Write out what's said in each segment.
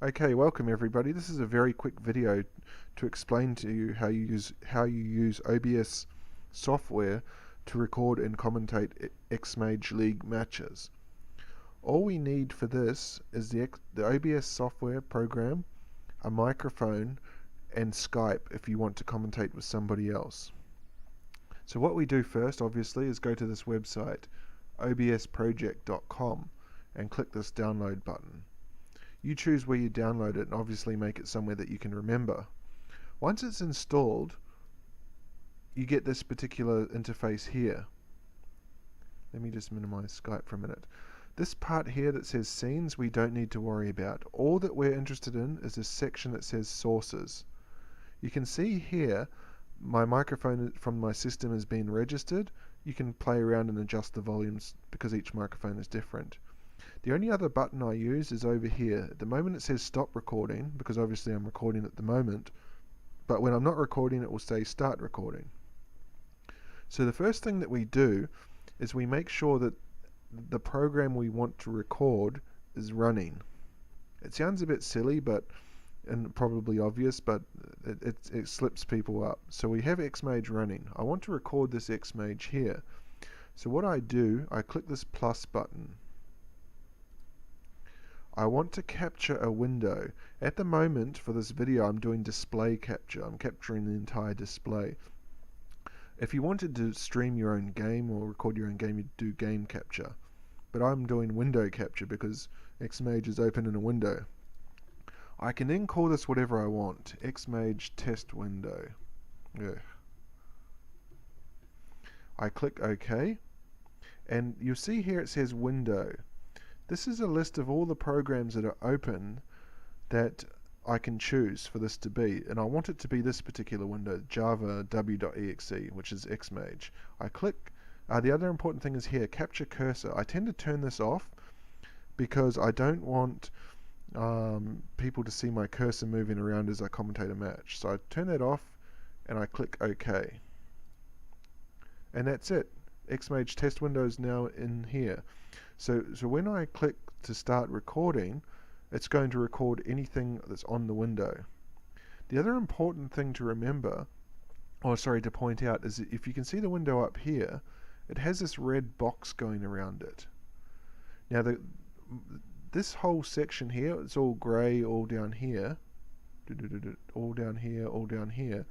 Okay, welcome everybody. This is a very quick video to explain to you how you use OBS software to record and commentate Xmage League matches. All we need for this is the OBS software program, a microphone, and Skype if you want to commentate with somebody else. So what we do first, obviously, is go to this website, obsproject.com, and click this download button. You choose where you download it and obviously make it somewhere that you can remember. Once it's installed, you get this particular interface here. Let me just minimize Skype for a minute. This part here that says scenes we don't need to worry about. All that we're interested in is this section that says sources. You can see here my microphone from my system has been registered. You can play around and adjust the volumes because each microphone is different. The only other button I use is over here. At the moment it says stop recording because obviously I'm recording at the moment, but when I'm not recording it will say start recording. So the first thing that we do is we make sure that the program we want to record is running. It sounds a bit silly and probably obvious, but it slips people up. So we have Xmage running. I want to record this Xmage here. So what I do, I click this plus button. I want to capture a window. At the moment for this video I'm doing display capture. I'm capturing the entire display. If you wanted to stream your own game or record your own game, you'd do game capture. But I'm doing window capture because Xmage is open in a window. I can then call this whatever I want. Xmage test window. Ugh. I click OK, and you'll see here it says window. This is a list of all the programs that are open that I can choose for this to be, and I want it to be this particular window, Java w.exe, which is Xmage. I click. The other important thing is here, capture cursor. I tend to turn this off because I don't want people to see my cursor moving around as I commentate a match. So I turn that off and I click OK. And that's it. Xmage test window is now in here. So when I click to start recording, it's going to record anything that's on the window. The other important thing to remember, to point out, is that if you can see the window up here, it has this red box going around it. Now this whole section here, it's all grey, all down here, all down here, all down here.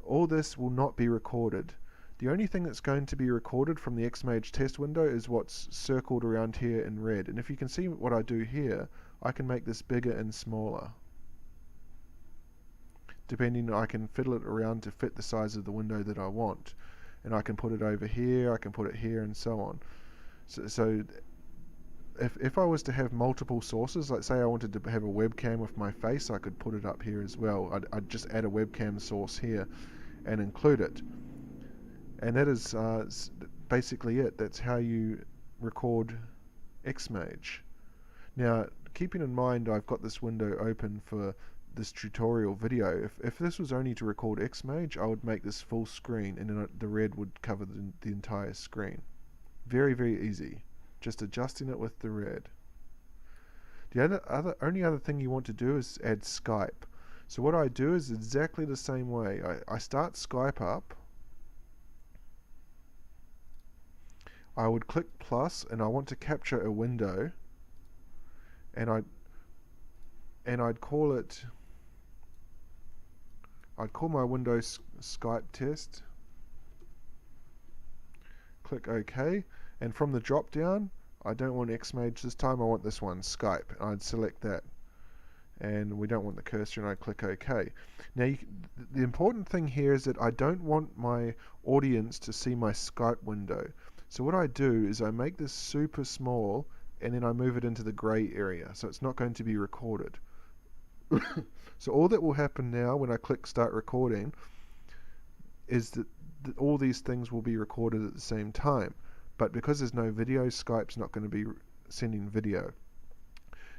All this will not be recorded. The only thing that's going to be recorded from the Xmage test window is what's circled around here in red. And if you can see what I do here, I can make this bigger and smaller. Depending, I can fiddle it around to fit the size of the window that I want. And I can put it over here, I can put it here, and so on. So if I was to have multiple sources, like say I wanted to have a webcam with my face, I could put it up here as well. I'd just add a webcam source here and include it. And that is basically it. That's how you record Xmage. Now, keeping in mind I've got this window open for this tutorial video. If this was only to record Xmage, I would make this full screen and then the red would cover the entire screen. Very, very easy. Just adjusting it with the red. The only other thing you want to do is add Skype. So what I do is exactly the same way. I start Skype up. I would click plus and I want to capture a window, and I'd call it, I'd call my window Skype test. Click OK, and from the drop down I don't want Xmage this time, I want this one, Skype, and I'd select that. And we don't want the cursor, and I click OK. Now the important thing here is that I don't want my audience to see my Skype window. So what I do is I make this super small and then I move it into the grey area, so it's not going to be recorded. So all that will happen now when I click start recording is that all these things will be recorded at the same time, but because there's no video, Skype's not going to be sending video.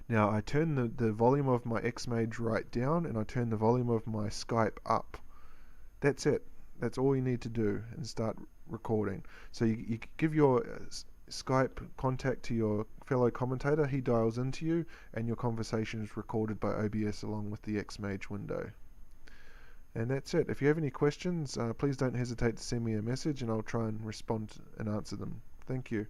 Now I turn the volume of my Xmage right down and I turn the volume of my Skype up. That's it. That's all you need to do and start recording. So you give your Skype contact to your fellow commentator. He dials into you, and your conversation is recorded by OBS along with the Xmage window. And that's it. If you have any questions, please don't hesitate to send me a message, and I'll try and respond and answer them. Thank you.